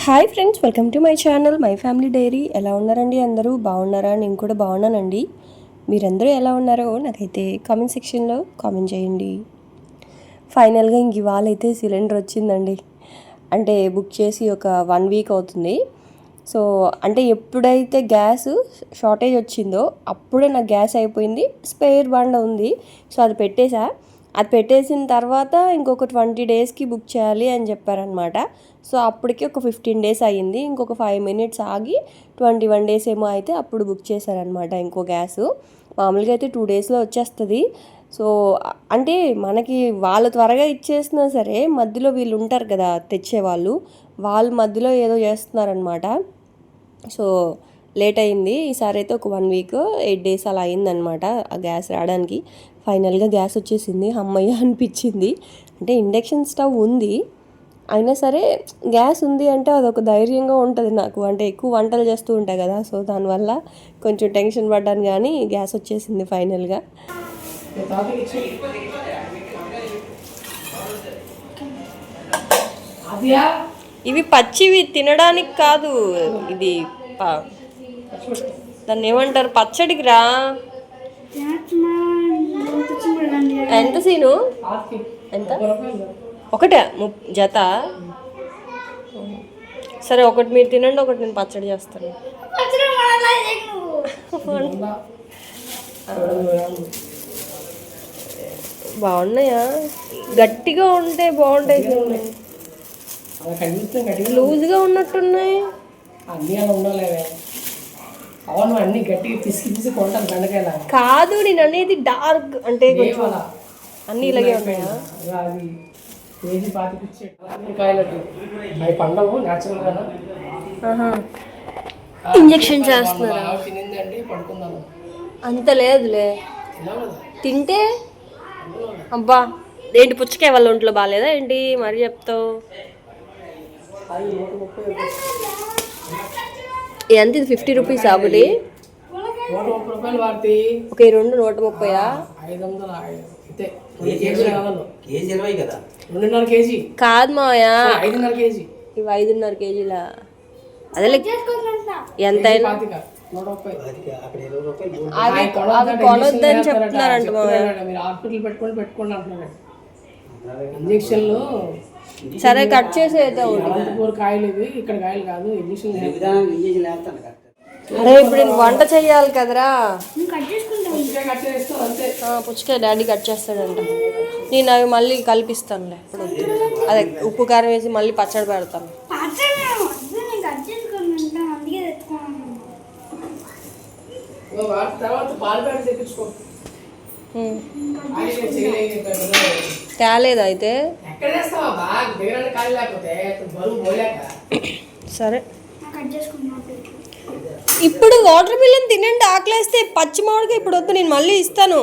Hi friends, welcome to my channel my family dairy. ఎలా ఉన్నారండి? అందరూ బాగున్నారా? నేను కూడా బాగున్నానండి. మీరందరూ ఎలా ఉన్నారో నాకైతే కామెంట్ సెక్షన్లో కామెంట్ చేయండి. ఫైనల్గా ఇంక ఇవాళ అయితే సిలిండర్ వచ్చిందండి. అంటే బుక్ చేసి ఒక 1 వీక్ అవుతుంది. సో అంటే ఎప్పుడైతే గ్యాస్ షార్టేజ్ వచ్చిందో అప్పుడే నాకు గ్యాస్ అయిపోయింది. స్పేర్ బండ ఉంది, సో అది పెట్టేసిన తర్వాత ఇంకొక 20 డేస్కి బుక్ చేయాలి అని చెప్పారనమాట. సో అప్పటికి ఒక 15 డేస్ అయ్యింది. ఇంకొక 5 మినిట్స్ ఆగి 21 డేస్ ఏమో అయితే అప్పుడు బుక్ చేశారనమాట ఇంకో గ్యాసు. మామూలుగా అయితే 2 డేస్లో వచ్చేస్తుంది. సో అంటే మనకి వాళ్ళు త్వరగా ఇచ్చేసినా సరే మధ్యలో వీళ్ళు ఉంటారు కదా తెచ్చేవాళ్ళు, వాళ్ళు మధ్యలో ఏదో చేస్తున్నారనమాట. సో లేట్ అయింది. ఈసారి అయితే ఒక 1 వీక్ 8 డేస్ అలా అయిందనమాట ఆ గ్యాస్ రావడానికి. ఫైనల్గా గ్యాస్ వచ్చేసింది. అమ్మయ్య అనిపించింది. అంటే ఇండక్షన్ స్టవ్ ఉంది, అయినా సరే గ్యాస్ ఉంది అంటే అదొక ధైర్యంగా ఉంటుంది నాకు. అంటే ఎక్కువ వంటలు చేస్తూ ఉంటాయి కదా, సో దానివల్ల కొంచెం టెన్షన్ పడ్డాను. కానీ గ్యాస్ వచ్చేసింది ఫైనల్గా. ఇవి పచ్చివి తినడానికి కాదు, ఇది దాన్ని ఏమంటారు, పచ్చడికి రా. ఎంత సీను? ఎంత? ఒకటే జత? సరే, ఒకటి మీరు తినండి, ఒకటి నేను పచ్చడి చేస్తాను. బాగున్నాయా? గట్టిగా ఉంటే బాగుంటాయి, లూజ్గా ఉన్నట్టున్నాయి. కాదు, నేను అనేది డార్క్ అంటే అన్ని ఇలాగే ఉన్నాయా? ఇంజెక్షన్ చేస్తున్నారా? అంత లేదులే, తింటే. అబ్బా, ఏంటి పుచ్చకాయ వాళ్ళ ఒంట్లో బాగాలేదా ఏంటి మరి చెప్తావు? ఎంత ఇది? 50 రూపీస్ ఒకటి? ఒక 2 130. కాదు మాయా, ఇవి 5.5 కేజీలా? అదే ఎంతైనా అవి కొనొద్దని చెప్తున్నారంట మాయా. ఇంజక్షన్లు సరే కట్ చేసేదా? అరే ఇప్పుడు నేను వంట చెయ్యాలి కదరా. పుచ్చకాయ డాడీ కట్ చేస్తాడంట. నేను అవి మళ్ళీ కలిపిస్తానులే. ఇప్పుడు అదే ఉప్పు కారం వేసి మళ్ళీ పచ్చడి పెడతాను. తేలేదు అయితే? సరే, ఇప్పుడు వాటర్ మిలన్ తినండి, ఆకలేస్తే. పచ్చి మామిడిగా ఇప్పుడు వద్దు, నేను మళ్ళీ ఇస్తాను.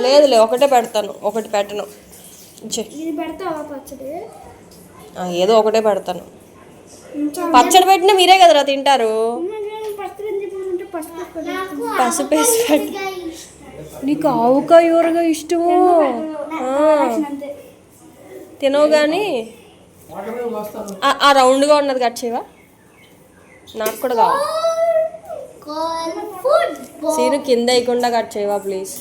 లేదులే, ఒకటే పెడతాను, ఒకటి పెట్టను. ఏదో ఒకటే పెడతాను. పచ్చడి పెట్టినా మీరే కదరా తింటారు. పసుపు వేసి పెట్టి. నీకు ఆవుకాయ ఊరగా ఇష్టము, తినవు. కానీ ఆ రౌండ్గా ఉన్నది కట్ చేయవా? నాకు కూడా కావాలి. సీను కింద వేయకుండా కట్ చేయవా ప్లీజ్?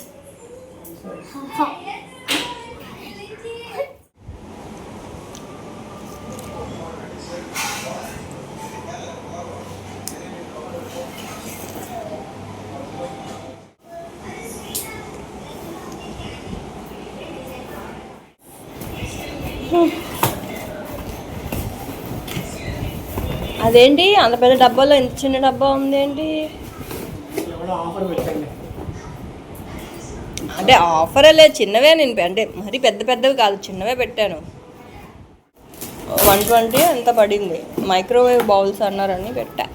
అదేంటి అంత పెద్ద డబ్బాలో ఎంత చిన్న డబ్బా ఉంది ఏంటి? అంటే ఆఫర్ లేదు, చిన్నవే. నేను అంటే మరీ పెద్ద పెద్దవి కాదు, చిన్నవే పెట్టాను. 120 ఎంత పడింది. మైక్రోవేవ్ బౌల్స్ అన్నారని పెట్టా.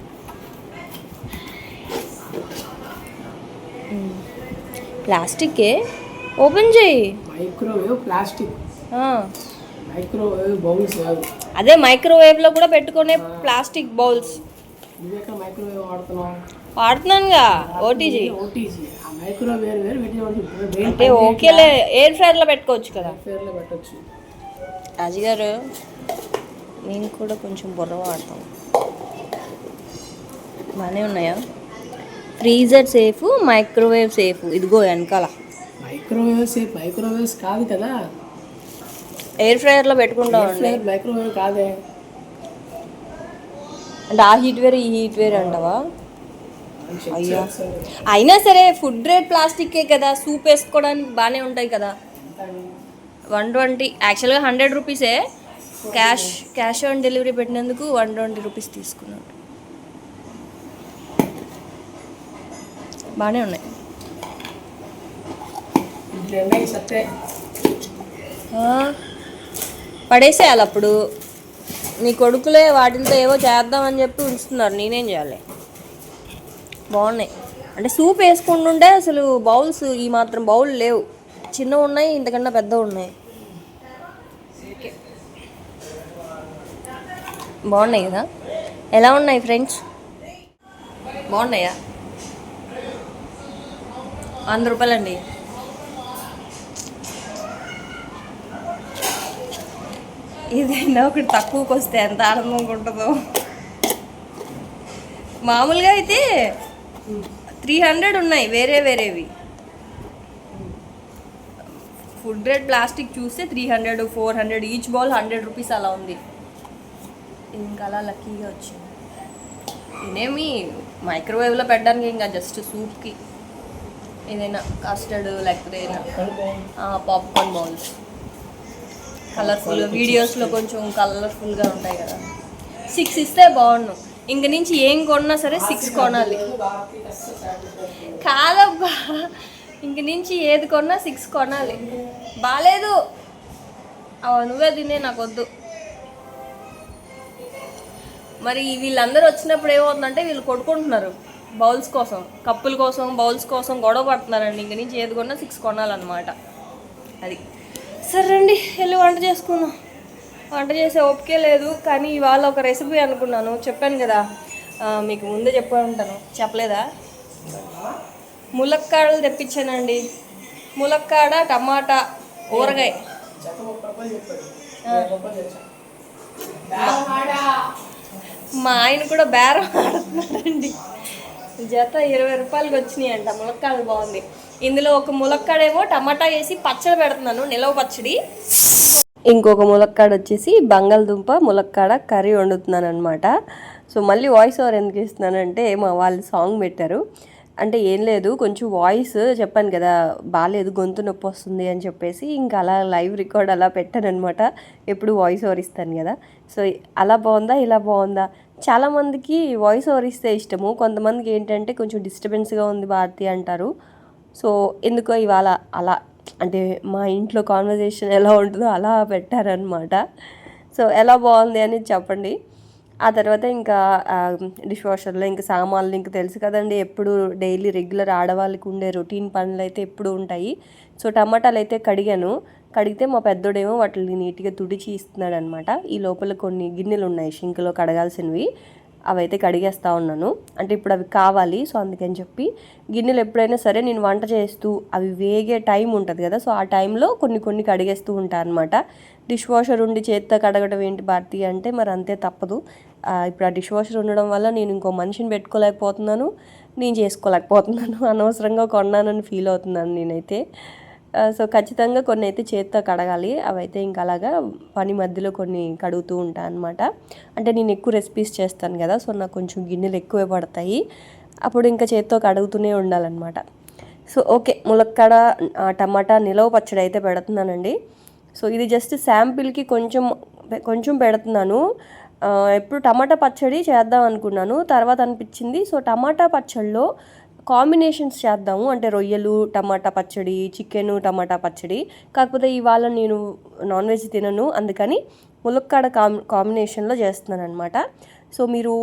ప్లాస్టికే, ఓపెన్ చేయి. మైక్రోవేవ్ ప్లాస్టిక్, మైక్రోవేవ్ బౌల్స్ కాదు. అదే మైక్రోవేవ్లో కూడా పెట్టుకునే ప్లాస్టిక్ బౌల్స్. వాడుతున్నానుగా, ఓటీజీ. అంటే ఓకేలే, ఎయిర్ ఫ్రైయర్లో పెట్టుకోవచ్చు కదా. రాజుగారు నేను కూడా కొంచెం బుర్ర వాడతాం. బాగానే ఉన్నాయా? Freezer safe, microwave safe. ఇదిగో వెనకాల మైక్రోవేవ్స్ కాదు కదా, ఎయిర్ ఫ్రైయర్లో పెట్టుకుంటామండి. మైక్రోవేవ్ కాదే. అంటే ఆ హీట్ వేర్ ఈ హీట్ వేర్ అంటావా? అయ్యా, అయినా సరే ఫుడ్ గ్రేడ్ ప్లాస్టిక్కే కదా, సూప్ వేసుకోవడానికి బాగానే ఉంటాయి కదా. 120, యాక్చువల్గా 100 రూపీసే. క్యాష్ ఆన్ డెలివరీ పెట్టినందుకు 120 రూపీస్ తీసుకున్నాను. బాగానే ఉన్నాయి. పడేసేయాలి అప్పుడు. నీ కొడుకులే వాటితో ఏవో చేద్దామని చెప్పి ఉంచుతున్నారు, నేనేం చేయాలి? బాగున్నాయి. అంటే సూప్ వేసుకుంటుంటే అసలు బౌల్స్ ఈ మాత్రం బౌల్ లేవు, చిన్నవి ఉన్నాయి, ఇంతకన్నా పెద్దవి ఉన్నాయి. బాగున్నాయి కదా? ఎలా ఉన్నాయి ఫ్రెండ్స్? బాగున్నాయా? 100 రూపాయలండి. ఇదైనా ఒకటి తక్కువకి వస్తే ఎంత ఆనందంగా ఉంటుందో. మామూలుగా అయితే 300 ఉన్నాయి వేరేవి. ఫుడ్ గ్రేడ్ ప్లాస్టిక్ చూస్తే 300, 400, ఈచ్ బౌల్ 100 రూపీస్ అలా ఉంది. ఇంకా అలా లక్కీగా వచ్చింది. ఇదేమి మైక్రోవేవ్లో పెట్టడానికి ఇంకా జస్ట్ సూప్కి, ఏదైనా కస్టర్డ్ లేకపోతే పాప్కార్న్ బౌల్స్ కలర్ఫుల్గా, వీడియోస్లో కొంచెం కలర్ఫుల్గా ఉంటాయి కదా. 6 ఇస్తే బాగుండు. ఇంక నుంచి ఏం కొన్నా సరే 6 కొనాలి. కాదబ్బా, ఇంక నుంచి ఏది కొన్నా 6 కొనాలి. బాలేదు, నువ్వే తినే, నాకు వద్దు. మరి వీళ్ళందరూ వచ్చినప్పుడు ఏమవుతుందంటే వీళ్ళు కొట్టుకుంటున్నారు బౌల్స్ కోసం, కప్పుల కోసం, బౌల్స్ కోసం గొడవ పడుతున్నారండి. ఇంక నుంచి ఏది కొన్నా 6 కొనాలన్నమాట. అది సరే రండి వెళ్ళి వంట చేసుకుందాం. వంట చేసే ఓపికే లేదు, కానీ ఇవాళ ఒక రెసిపీ అనుకున్నాను. చెప్పాను కదా మీకు ముందే చెప్పి ఉంటాను, చెప్పలేదా? ములక్కాడలు తెప్పించానండి. ములక్కాడ, టమాటా, ఊరగాయ. మా ఆయన కూడా బేరం ఆడుతున్నాడండి. జత 20 రూపాయలకి వచ్చినాయి అంట. ములక్కాడలు బాగుంది. ఇందులో ఒక ములక్కాడేమో టమాటా వేసి పచ్చడి పెడుతున్నాను, నిలవ పచ్చడి. ఇంకొక ములక్కాడ వచ్చేసి బంగాళదుంప ములక్కాడ కర్రీ వండుతున్నాను అనమాట. సో మళ్ళీ వాయిస్ ఓవర్ ఎందుకు ఇస్తున్నానంటే మా వాళ్ళు సాంగ్ పెట్టారు. అంటే ఏం లేదు, కొంచెం వాయిస్ చెప్పాను కదా బాగాలేదు, గొంతు నొప్పి వస్తుంది అని చెప్పేసి ఇంకా అలా లైవ్ రికార్డ్ అలా పెట్టాను అనమాట. ఎప్పుడు వాయిస్ ఓవర్ ఇస్తాను కదా. సో అలా బాగుందా ఇలా బాగుందా, చాలామందికి వాయిస్ ఓవర్ ఇస్తే ఇష్టము, కొంతమందికి ఏంటంటే కొంచెం డిస్టర్బెన్స్గా ఉంది భారతి అంటారు. సో ఎందుకో ఇవాళ అలా, అంటే మా ఇంట్లో కాన్వర్జేషన్ ఎలా ఉంటుందో అలా పెట్టారనమాట. సో ఎలా బాగుంది అని చెప్పండి. ఆ తర్వాత ఇంకా డిష్ వాషర్లో ఇంకా సామాన్లు ఇంకా తెలుసు కదండి, ఎప్పుడు డైలీ రెగ్యులర్ ఆడవాళ్ళకి ఉండే రొటీన్ పనులు అయితే ఎప్పుడు ఉంటాయి. సో టమాటాలు అయితే కడిగాను. కడిగితే మా పెద్దోడేమో వాటిని నీట్గా తుడిచి ఇస్తున్నాడు అనమాట. ఈ లోపల కొన్ని గిన్నెలు ఉన్నాయి షింక్లో కడగాల్సినవి, అవైతే కడిగేస్తూ ఉన్నాను. అంటే ఇప్పుడు అవి కావాలి, సో అందుకని చెప్పి గిన్నెలు ఎప్పుడైనా సరే నేను వంట చేస్తూ అవి వేగే టైం ఉంటుంది కదా, సో ఆ టైంలో కొన్ని కడిగేస్తూ ఉంటాను అనమాట. డిష్ వాషర్ ఉండి చేత్తో కడగడం ఏంటి భారతి అంటే మరి అంతే, తప్పదు. ఇప్పుడు ఆ డిష్ వాషర్ ఉండడం వల్ల నేను ఇంకో మనిషిని పెట్టుకోలేకపోతున్నాను, నేను చేసుకోలేకపోతున్నాను. అనవసరంగా కొన్నానని ఫీల్ అవుతున్నాను నేనైతే. సో ఖచ్చితంగా కొన్ని అయితే చేత్తో కడగాలి. అవైతే ఇంకా అలాగా పని మధ్యలో కొన్ని కడుగుతూ ఉంటాను అనమాట. అంటే నేను ఎక్కువ రెసిపీస్ చేస్తాను కదా, సో నాకు కొంచెం గిన్నెలు ఎక్కువే పడతాయి, అప్పుడు ఇంకా చేత్తో కడుగుతూనే ఉండాలన్నమాట. సో ఓకే, ములక్కాడ టమాటా నిలవ పచ్చడి అయితే పెడుతున్నానండి. సో ఇది జస్ట్ శాంపిల్కి కొంచెం పెడుతున్నాను. ఎప్పుడు టమాటా పచ్చడి చేద్దాం అనుకున్నాను, తర్వాత అనిపించింది సో టమాటా పచ్చడిలో కాంబినేషన్స్ చేద్దాము, అంటే రొయ్యలు టమాటా పచ్చడి, చికెను టమాటా పచ్చడి. కాకపోతే ఇవాళ నేను నాన్ వెజ్ తినను, అందుకని ములక్కాడ కాంబినేషన్లో చేస్తున్నాను అనమాట. సో మీరు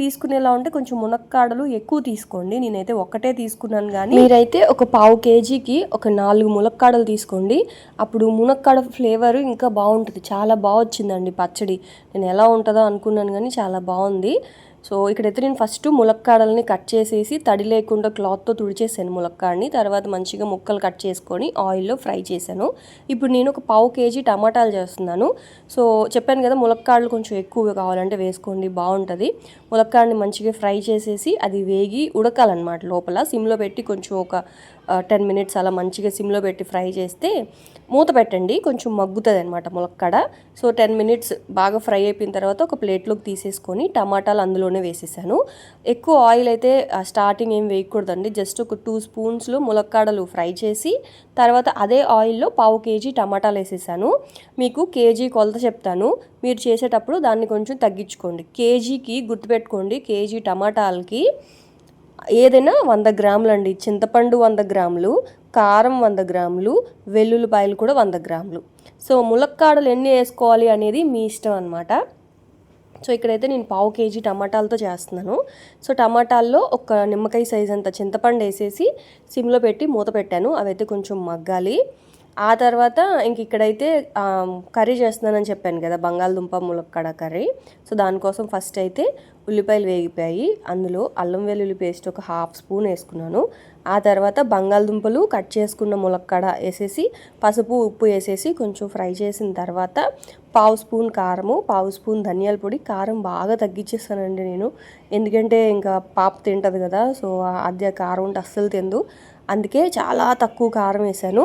తీసుకునేలా ఉంటే కొంచెం మునక్కాడలు ఎక్కువ తీసుకోండి. నేనైతే ఒక్కటే తీసుకున్నాను, కానీ మీరైతే ఒక 1/2 కేజీకి ఒక 4 ములక్కాడలు తీసుకోండి. అప్పుడు మునక్కాడ ఫ్లేవర్ ఇంకా బాగుంటుంది. చాలా బాగా వచ్చిందండి పచ్చడి. నేను ఎలా ఉంటుందో అనుకున్నాను కానీ చాలా బాగుంది. సో ఇక్కడైతే నేను ఫస్ట్ ములక్కాడల్ని కట్ చేసేసి తడి లేకుండా క్లాత్తో తుడిచేసాను ములక్కాడని. తర్వాత మంచిగా ముక్కలు కట్ చేసుకొని ఆయిల్లో ఫ్రై చేశాను. ఇప్పుడు నేను ఒక 1/2 kg టమాటాలు చేస్తున్నాను. సో చెప్పాను కదా, ములక్కాడలు కొంచెం ఎక్కువ కావాలంటే వేసుకోండి, బాగుంటుంది. ములక్కాడని మంచిగా ఫ్రై చేసేసి అది వేగి ఉడకాలన్నమాట. లోపల సిమ్లో పెట్టి కొంచెం ఒక 10 minutes అలా మంచిగా సిమ్లో పెట్టి ఫ్రై చేస్తే మూత పెట్టండి, కొంచెం మగ్గుతుంది అనమాట ములక్కాడ. సో 10 minutes బాగా ఫ్రై అయిపోయిన తర్వాత ఒక ప్లేట్లోకి తీసేసుకొని టమాటాలు అందులోనే వేసేసాను. ఎక్కువ ఆయిల్ అయితే స్టార్టింగ్ ఏం వేయకూడదండి. జస్ట్ ఒక 2 spoons ములక్కాడలు ఫ్రై చేసి తర్వాత అదే ఆయిల్లో 1/2 kg టమాటాలు వేసేసాను. మీకు కేజీ కొలత చెప్తాను, మీరు చేసేటప్పుడు దాన్ని కొంచెం తగ్గించుకోండి. కేజీకి గుర్తుపెట్టుకోండి, కేజీ టమాటాలకి ఏదైనా 100 గ్రాములు అండి. చింతపండు 100 గ్రాములు, కారం 100 గ్రాములు, వెల్లుల్లిపాయలు కూడా 100 గ్రాములు. సో ములక్కాడలు ఎన్ని వేసుకోవాలి అనేది మీ ఇష్టం అనమాట. సో ఇక్కడైతే నేను 1/2 kg టమాటాలతో చేస్తున్నాను. సో టమాటాల్లో ఒక నిమ్మకాయ సైజ్ అంత చింతపండు వేసేసి సిమ్లో పెట్టి మూత పెట్టాను. అవైతే కొంచెం మగ్గాలి. ఆ తర్వాత ఇంక ఇక్కడైతే కర్రీ చేస్తున్నానని చెప్పాను కదా, బంగాళదుంప ములక్కాడ కర్రీ. సో దానికోసం ఫస్ట్ అయితే ఉల్లిపాయలు వేగిపోయాయి. అందులో అల్లం వెల్లుల్లి పేస్ట్ ఒక 1/2 spoon వేసుకున్నాను. ఆ తర్వాత బంగాళదుంపలు కట్ చేసుకున్న ములక్కాడ వేసేసి పసుపు ఉప్పు వేసేసి కొంచెం ఫ్రై చేసిన తర్వాత 1/2 spoon కారము, 1/2 spoon ధనియాల పొడి. కారం బాగా తగ్గించేస్తానండి నేను, ఎందుకంటే ఇంకా పాప తింటుంది కదా. సో అది కారం ఉంటే అస్సలు తిందు, అందుకే చాలా తక్కువ కారం వేసాను.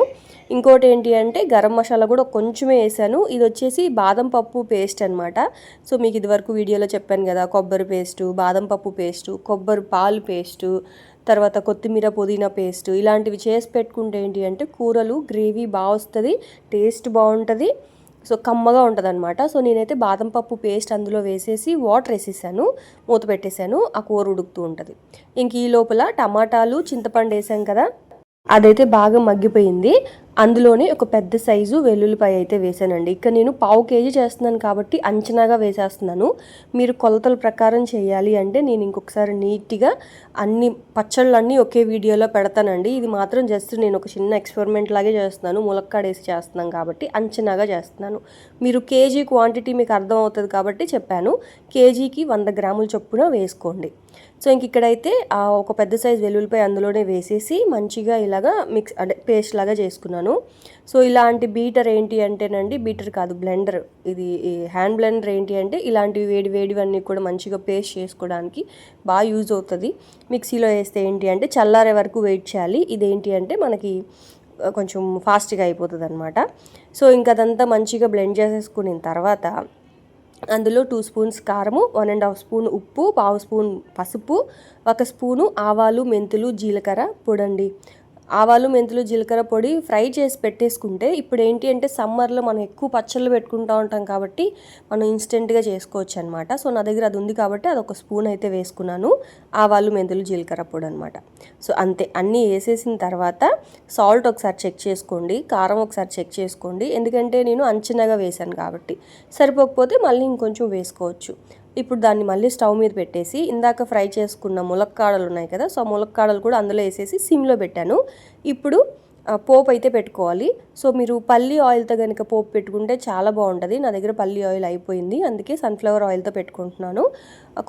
ఇంకోటి ఏంటి అంటే గరం మసాలా కూడా కొంచెమే వేసాను. ఇది వచ్చేసి బాదం పప్పు పేస్ట్ అనమాట. సో మీకు ఇదివరకు వీడియోలో చెప్పాను కదా, కొబ్బరి పేస్టు, బాదం పప్పు పేస్టు, కొబ్బరి పాలు పేస్టు, తర్వాత కొత్తిమీర పుదీనా పేస్టు, ఇలాంటివి చేసి పెట్టుకుంటే ఏంటి అంటే కూరలు గ్రేవీ బాగా వస్తుంది, టేస్ట్ బాగుంటుంది, సో కమ్మగా ఉంటుంది అనమాట. సో నేనైతే బాదం పప్పు పేస్ట్ అందులో వేసేసి వాటర్ వేసేసాను, మూత పెట్టేశాను. ఆ కూర ఉడుకుతూ ఉంటుంది. ఇంక ఈ లోపల టమాటాలు చింతపండు వేసాం కదా, అదైతే బాగా మగ్గిపోయింది. అందులోనే ఒక పెద్ద సైజు వెల్లుల్లిపాయ అయితే వేసానండి. ఇక్కడ నేను 1/2 kg చేస్తున్నాను కాబట్టి అంచనాగా వేసేస్తున్నాను. మీరు కొలతల ప్రకారం చేయాలి అంటే నేను ఇంకొకసారి నీట్గా అన్ని పచ్చళ్ళన్నీ ఒకే వీడియోలో పెడతానండి. ఇది మాత్రం జస్ట్ నేను ఒక చిన్న ఎక్స్పెరిమెంట్ లాగే చేస్తున్నాను, ములక్కాడ వేసి చేస్తున్నాం కాబట్టి అంచనాగా చేస్తున్నాను. మీరు కేజీ క్వాంటిటీ మీకు అర్థం అవుతుంది కాబట్టి చెప్పాను. కేజీకి 100 గ్రాముల చొప్పున వేసుకోండి. సో ఇంక ఇక్కడైతే ఒక పెద్ద సైజు వెల్లుల్లిపాయ అందులోనే వేసేసి మంచిగా ఇలాగా మిక్స్ అంటే పేస్ట్ లాగా చేసుకున్నాను. సో ఇలాంటి బీటర్ ఏంటి అంటేనండి, బీటర్ కాదు బ్లెండర్, ఇది హ్యాండ్ బ్లెండర్ ఏంటి అంటే ఇలాంటివి వేడివన్నీ కూడా మంచిగా పేస్ట్ చేసుకోవడానికి బాగా యూజ్ అవుతుంది. మిక్సీలో వేస్తే ఏంటి అంటే చల్లారే వరకు వెయిట్ చేయాలి. ఇదేంటి అంటే మనకి కొంచెం ఫాస్ట్గా అయిపోతుంది అనమాట. సో ఇంక అదంతా మంచిగా బ్లెండ్ చేసేసుకున్న తర్వాత అందులో 2 spoons కారము, 1.5 spoon ఉప్పు, 1/2 spoon పసుపు, 1 spoon ఆవాలు మెంతులు జీలకర్ర పొడండి. ఆవాలు మెంతులు జీలకర్ర పొడి ఫ్రై చేసి పెట్టేసుకుంటే ఇప్పుడు ఏంటి అంటే సమ్మర్లో మనం ఎక్కువ పచ్చళ్ళు పెట్టుకుంటూ ఉంటాం కాబట్టి మనం ఇన్స్టెంట్గా చేసుకోవచ్చు అనమాట. సో నా దగ్గర అది ఉంది కాబట్టి అదొక స్పూన్ అయితే వేసుకున్నాను, ఆవాలు మెంతులు జీలకర్ర పొడి అనమాట. సో అంతే, అన్నీ వేసేసిన తర్వాత సాల్ట్ ఒకసారి చెక్ చేసుకోండి, కారం ఒకసారి చెక్ చేసుకోండి, ఎందుకంటే నేను అంచనాగా వేశాను కాబట్టి. సరిపోకపోతే మళ్ళీ ఇంకొంచెం వేసుకోవచ్చు. ఇప్పుడు దాన్ని మళ్ళీ స్టవ్ మీద పెట్టేసి ఇందాక ఫ్రై చేసుకున్న ములక్కాడలు ఉన్నాయి కదా, సో ములక్కాడలు కూడా అందులో వేసేసి సిమ్లో పెట్టాను. ఇప్పుడు పోపు అయితే పెట్టుకోవాలి. సో మీరు పల్లి ఆయిల్తో కనుక పోపు పెట్టుకుంటే చాలా బాగుంటుంది. నా దగ్గర పల్లి ఆయిల్ అయిపోయింది, అందుకే సన్ఫ్లవర్ ఆయిల్తో పెట్టుకుంటున్నాను.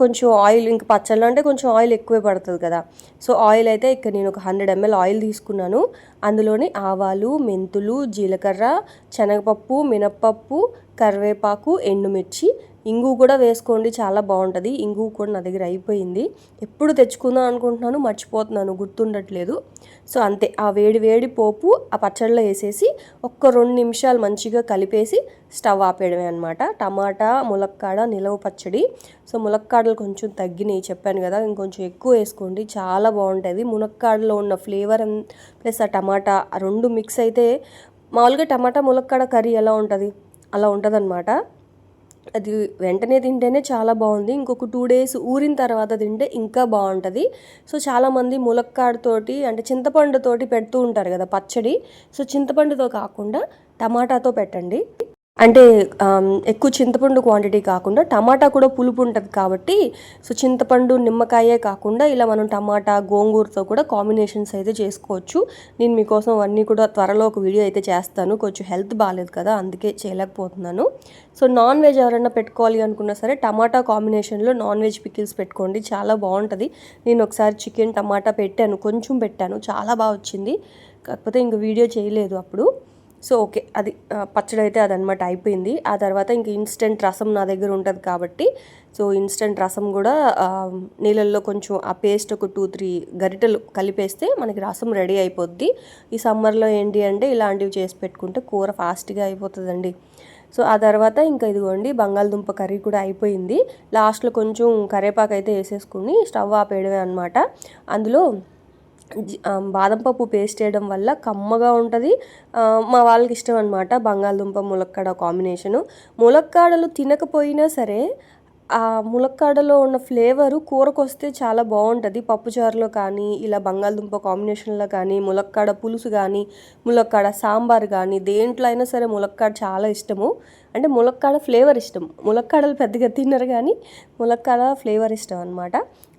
కొంచెం ఆయిల్, ఇంకా పచ్చళ్ళు అంటే కొంచెం ఆయిల్ ఎక్కువే పడుతుంది కదా. సో ఆయిల్ అయితే ఇక్కడ నేను ఒక 100 ml ఆయిల్ తీసుకున్నాను. అందులోని ఆవాలు మెంతులు జీలకర్ర శనగపప్పు మినప్పప్పు కరివేపాకు ఎండుమిర్చి ఇంగు కూడా వేసుకోండి, చాలా బాగుంటుంది. ఇంగు కూడా నా దగ్గర అయిపోయింది, ఎప్పుడు తెచ్చుకుందాం అనుకుంటున్నాను మర్చిపోతున్నాను, గుర్తుండట్లేదు. సో అంతే, ఆ వేడి పోపు ఆ పచ్చడిలో వేసేసి ఒక్క 2 నిమిషాలు మంచిగా కలిపేసి స్టవ్ ఆపేయడమే అనమాట. టమాటా ములక్కాడ నిలవ పచ్చడి. సో ములక్కాడలు కొంచెం తగ్గినాయి చెప్పాను కదా, ఇంకొంచెం ఎక్కువ వేసుకోండి, చాలా బాగుంటుంది. ములక్కాడలో ఉన్న ఫ్లేవర్ ప్లస్ ఆ టమాటా ఆ 2 మిక్స్ అయితే మామూలుగా టమాటా ములక్కాడ కర్రీ ఎలా ఉంటుంది అలా ఉంటుంది అనమాట. అది వెంటనే తింటేనే చాలా బాగుంది, ఇంకొక 2 days ఊరిన తర్వాత తింటే ఇంకా బాగుంటుంది. సో చాలామంది ములక్కాడతోటి అంటే చింతపండుతోటి పెడుతూ ఉంటారు కదా పచ్చడి. సో చింతపండుతో కాకుండా టమాటాతో పెట్టండి. అంటే ఎక్కువ చింతపండు క్వాంటిటీ కాకుండా టమాటా కూడా పులుపు ఉంటుంది కాబట్టి సో చింతపండు నిమ్మకాయే కాకుండా ఇలా మనం టమాటా గోంగూరతో కూడా కాంబినేషన్స్ అయితే చేసుకోవచ్చు. నేను మీకోసం అన్నీ కూడా త్వరలో ఒక వీడియో అయితే చేస్తాను. కొంచెం హెల్త్ బాగాలేదు కదా, అందుకే చేయలేకపోతున్నాను. సో నాన్ వెజ్ ఎవరైనా పెట్టుకోవాలి అనుకున్నా సరే టమాటా కాంబినేషన్లో నాన్ వెజ్ పికిల్స్ పెట్టుకోండి, చాలా బాగుంటుంది. నేను ఒకసారి చికెన్ టమాటా పెట్టాను, కొంచెం పెట్టాను, చాలా బాగా వచ్చింది. కాకపోతే ఇంక వీడియో చేయలేదు అప్పుడు. సో ఓకే, అది పచ్చడి అయితే అదనమాట అయిపోయింది. ఆ తర్వాత ఇంక ఇన్స్టెంట్ రసం నా దగ్గర ఉంటుంది కాబట్టి సో ఇన్స్టెంట్ రసం కూడా నీళ్ళల్లో కొంచెం ఆ పేస్ట్ ఒక 2-3 గరిటెలు కలిపేస్తే మనకి రసం రెడీ అయిపోద్ది. ఈ సమ్మర్లో ఏంటి అంటే ఇలాంటివి చేసి పెట్టుకుంటే కూర ఫాస్ట్గా అయిపోతుందండి. సో ఆ తర్వాత ఇంకా ఇదిగోండి బంగాళదుంప కర్రీ కూడా అయిపోయింది. లాస్ట్లో కొంచెం కరివేపాకు అయితే వేసేసుకుని స్టవ్ ఆపేయడమే అనమాట. అందులో బాదం పప్పు పేస్ట్ వేయడం వల్ల కమ్మగా ఉంటుంది. మా వాళ్ళకి ఇష్టం అనమాట బంగాళదుంప ములక్కాడ కాంబినేషను. ములక్కాడలు తినకపోయినా సరే ఆ ములక్కాడలో ఉన్న ఫ్లేవరు కూరకు వస్తే చాలా బాగుంటుంది. పప్పుచారులో కానీ ఇలా బంగాళదుంప కాంబినేషన్లో కానీ ములక్కాడ పులుసు కానీ ములక్కాడ సాంబార్ కానీ దేంట్లో అయినా సరే ములక్కాడ చాలా ఇష్టము. అంటే ములక్కాడ ఫ్లేవర్ ఇష్టం. ములక్కాడలు పెద్దగా తినరు కానీ ములక్కాడ ఫ్లేవర్ ఇష్టం అనమాట.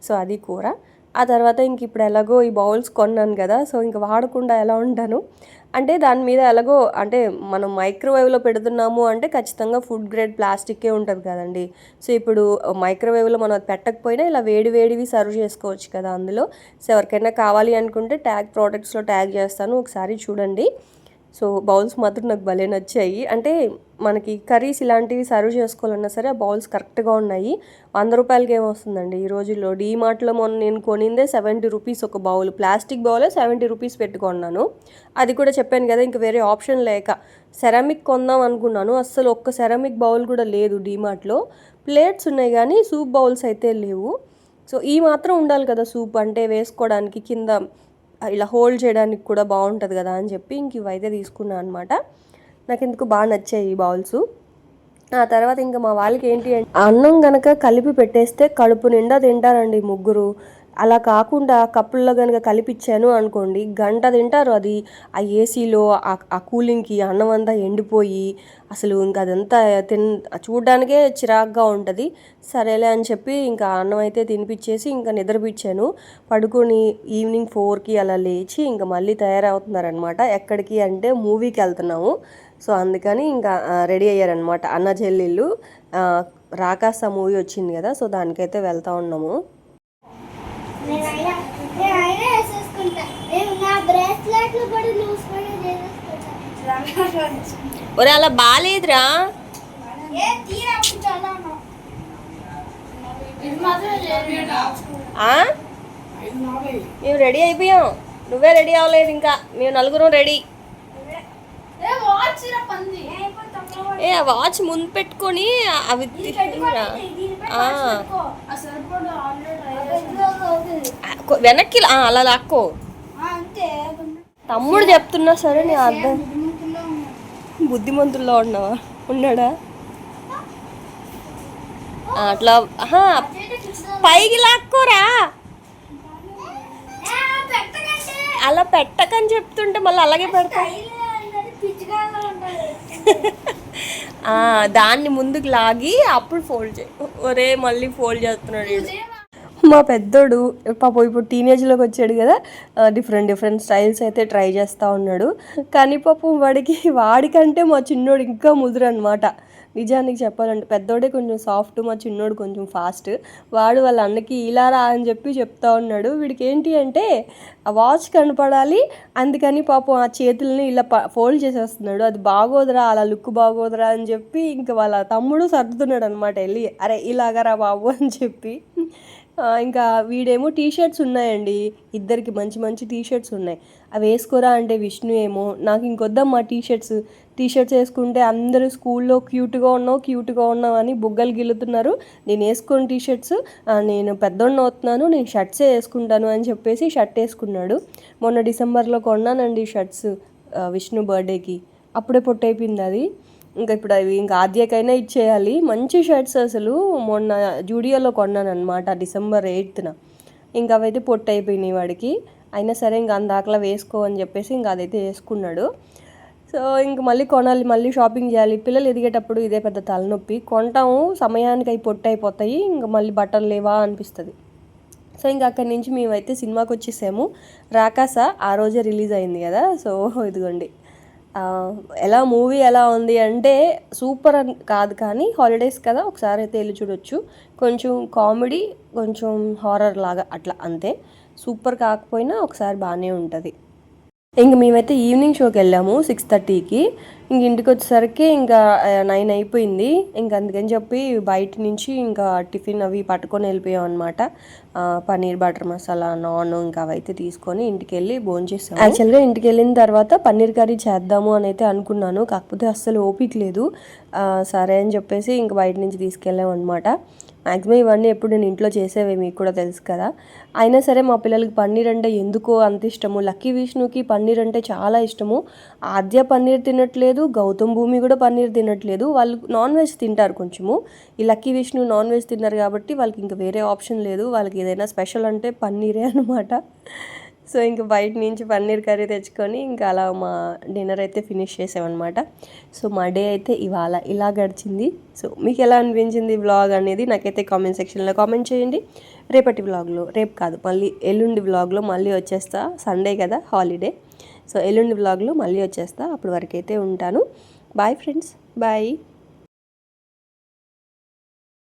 సో అది కూర. ఆ తర్వాత ఇంక ఇప్పుడు ఎలాగో ఈ బౌల్స్ కొన్నాను కదా, సో ఇంక వాడకుండా ఎలా ఉంటాను అంటే దాని మీద ఎలాగో అంటే మనం మైక్రోవేవ్లో పెడుతున్నాము అంటే ఖచ్చితంగా ఫుడ్ గ్రేడ్ ప్లాస్టిక్కే ఉంటుంది కదండి. సో ఇప్పుడు మైక్రోవేవ్లో మనం అది పెట్టకపోయినా ఇలా వేడివి సర్వ్ చేసుకోవచ్చు కదా అందులో. సో ఎవరికైనా కావాలి అనుకుంటే ట్యాగ్ ప్రోడక్ట్స్లో ట్యాగ్ చేస్తాను, ఒకసారి చూడండి. సో బౌల్స్ మాత్రం నాకు భలే నచ్చాయి. అంటే మనకి కర్రీస్ ఇలాంటివి సర్వ్ చేసుకోవాలన్నా సరే ఆ బౌల్స్ కరెక్ట్గా ఉన్నాయి. 100 రూపాయలకి ఏమొస్తుందండి ఈ రోజుల్లో. డీమార్ట్లో మొన్న నేను కొనిందే 70 రూపీస్ ఒక బౌల్, ప్లాస్టిక్ బౌలే 70 రూపీస్ పెట్టుకున్నాను. అది కూడా చెప్పాను కదా ఇంక వేరే ఆప్షన్ లేక సెరామిక్ కొందాం అనుకున్నాను. అస్సలు ఒక్క సెరామిక్ బౌల్ కూడా లేదు డీమార్ట్లో. ప్లేట్స్ ఉన్నాయి కానీ సూప్ బౌల్స్ అయితే లేవు. సో ఈ మాత్రం ఉండాలి కదా సూప్ అంటే వేసుకోవడానికి, కింద ఇలా హోల్డ్ చేయడానికి కూడా బాగుంటుంది కదా అని చెప్పి ఇంక ఇవైతే తీసుకున్నాను అనమాట. నాకు ఎందుకు బాగా నచ్చాయి ఈ బౌల్స్. ఆ తర్వాత ఇంకా మా వాళ్ళకి ఏంటి అంటే అన్నం కనుక కలిపి పెట్టేస్తే కడుపు నిండా తింటారండి ముగ్గురు. అలా కాకుండా కప్పుల్లో కనుక కలిపిచ్చాను అనుకోండి గంట తింటారు. అది ఆ ఏసీలో ఆ కూలింగ్కి అన్నం అంతా ఎండిపోయి అసలు ఇంకా అదంతా చూడ్డానికే చిరాగ్గా ఉంటుంది. సరేలే అని చెప్పి ఇంకా అన్నం అయితే తినిపించేసి ఇంకా నిద్రపిచ్చాను. పడుకొని ఈవినింగ్ 4కి అలా లేచి ఇంకా మళ్ళీ తయారవుతున్నారనమాట. ఎక్కడికి అంటే మూవీకి వెళ్తున్నాము. సో అందుకని ఇంకా రెడీ అయ్యారనమాట అన్న చెల్లెళ్ళు. రాకాస మూవీ వచ్చింది కదా, సో దానికైతే వెళ్తూ ఉన్నాము. ఒరే అలా బాగాలేదురా, మేము రెడీ అయిపోయాం, నువ్వే రెడీ అవ్వలేదు ఇంకా. మేము నలుగురం రెడీ. ఏ వాచ్ ముందు పెట్టుకొని అవి వెనక్కి అలా లాక్కో. తమ్ముడు చెప్తున్నా సరే నేను అర్థం. బుద్ధిమంతుల్లో ఉన్నాడా అట్లా పైకి లాక్కోరా. అలా పెట్టకని చెప్తుంటే మళ్ళీ అలాగే పెడతా. దాన్ని ముందుకు లాగి అప్పుడు ఫోల్డ్ చేయి. ఒరే మళ్ళీ ఫోల్డ్ చేస్తున్నాడు మా పెద్దోడు. పాపం ఇప్పుడు టీనేజ్లోకి వచ్చాడు కదా, డిఫరెంట్ స్టైల్స్ అయితే ట్రై చేస్తూ ఉన్నాడు. కానీ పాపం వాడికంటే మా చిన్నోడు ఇంకా ముదురు అనమాట. నిజానికి చెప్పాలంటే పెద్దోడే కొంచెం సాఫ్ట్, మా చిన్నోడు కొంచెం ఫాస్ట్. వాడు వాళ్ళ అన్నకి ఇలా రా అని చెప్తా ఉన్నాడు. వీడికి ఏంటి అంటే ఆ వాచ్ కనపడాలి, అందుకని పాపం ఆ చేతుల్ని ఇలా ఫోల్డ్ చేసేస్తున్నాడు. అది బాగోదురా, అలా లుక్ బాగోదురా అని చెప్పి ఇంకా వాళ్ళ తమ్ముడు సర్దుతున్నాడు అనమాట వెళ్ళి, అరే ఇలాగా రా బాబు అని చెప్పి. ఇంకా వీడేమో టీషర్ట్స్ ఉన్నాయండి, ఇద్దరికి మంచి టీషర్ట్స్ ఉన్నాయి. అవి వేసుకోరా అంటే విష్ణు ఏమో నాకు ఇంకొద్దమ్మా టీషర్ట్స్ వేసుకుంటే అందరూ స్కూల్లో క్యూట్గా ఉన్నావు అని బుగ్గలు గిల్లుతున్నారు. నేను వేసుకొని టీషర్ట్స్, నేను పెద్దోడిని అవుతున్నాను, నేను షర్ట్సే వేసుకుంటాను అని చెప్పేసి షర్ట్ వేసుకున్నాడు. మొన్న డిసెంబర్లో కొన్నానండి షర్ట్స్ విష్ణు బర్త్డేకి, అప్పుడే పొట్టయిపోయింది అది. ఇంకా ఇప్పుడు అవి ఇంకా ఆద్యకైనా ఇచ్చేయాలి. మంచి షర్ట్స్ అసలు మొన్న జూడియోలో కొన్నాను అనమాట December 8th. ఇంకా అవైతే పొట్టు అయిపోయినాయి వాడికి. అయినా సరే ఇంకా అందాకలా వేసుకో అని చెప్పేసి ఇంకా అదైతే వేసుకున్నాడు. సో సో ఇంక మళ్ళీ కొనాలి, మళ్ళీ షాపింగ్ చేయాలి. పిల్లలు ఎదిగేటప్పుడు ఇదే పెద్ద తలనొప్పి. కొంటాము, సమయానికి అవి పొట్టు అయిపోతాయి, ఇంక మళ్ళీ బట్టలు లేవా అనిపిస్తుంది. సో ఇంక అక్కడి నుంచి మేమైతే సినిమాకి వచ్చేసాము. రాకాస ఆ రోజే రిలీజ్ అయింది కదా. సో ఇదిగోండి మూవీ ఎలా ఉంది అంటే సూపర్ అని కాదు, కానీ హాలిడేస్ కదా ఒకసారి అయితే వెళ్ళి చూడొచ్చు. కొంచెం కామెడీ, కొంచెం హారర్ లాగా అట్లా, అంతే. సూపర్ కాకపోయినా ఒకసారి బాగానే ఉంటుంది. ఇంక మేమైతే ఈవినింగ్ షోకి వెళ్ళాము 6:30కి. ఇంక ఇంటికి వచ్చేసరికి ఇంకా 9 అయిపోయింది. ఇంక అందుకని చెప్పి బయట నుంచి ఇంకా టిఫిన్ అవి పట్టుకొని వెళ్ళిపోయాం అనమాట. పన్నీర్ బటర్ మసాలా, నాన్ ఇంకా అవైతే తీసుకొని ఇంటికి వెళ్ళి భోంచేసాము. యాక్చువల్గా ఇంటికి వెళ్ళిన తర్వాత పన్నీర్ కర్రీ చేద్దాము అని అయితే అనుకున్నాను, కాకపోతే అస్సలు ఓపిక లేదు. సరే అని చెప్పేసి ఇంక బయట నుంచి తీసుకెళ్ళాం అనమాట. మ్యాక్సిమం ఇవన్నీ ఎప్పుడు నేను ఇంట్లో చేసేవి, మీకు కూడా తెలుసు కదా. అయినా సరే మా పిల్లలకి పన్నీర్ అంటే ఎందుకో అంత ఇష్టము. లక్కీ విష్ణుకి పన్నీర్ అంటే చాలా ఇష్టము. ఆద్య పన్నీర్ తినట్లేదు, గౌతమ్ భూమి కూడా పన్నీర్ తినట్లేదు. వాళ్ళు నాన్ వెజ్ తింటారు కొంచెము. ఈ లక్కీ విష్ణు నాన్ వెజ్ తిన్నారు కాబట్టి వాళ్ళకి ఇంకా వేరే ఆప్షన్ లేదు. వాళ్ళకి ఏదైనా స్పెషల్ అంటే పన్నీరే అనమాట. సో ఇంక బయట నుంచి పన్నీర్ కర్రీ తెచ్చుకొని ఇంకా అలా మా డిన్నర్ అయితే ఫినిష్ చేసామన్నమాట. సో మా డే అయితే ఇవాళ ఇలా గడిచింది. సో మీకు ఎలా అనిపించింది వ్లాగ్ అనేది నాకైతే కామెంట్ సెక్షన్లో కామెంట్ చేయండి. రేపటి వ్లాగ్లో, రేపు కాదు మళ్ళీ ఎల్లుండి వ్లాగ్లో మళ్ళీ వచ్చేస్తా. సండే కదా హాలిడే. సో ఎల్లుండి వ్లాగ్లో మళ్ళీ వచ్చేస్తా. అప్పటి వరకు అయితే ఉంటాను. Bye friends, bye.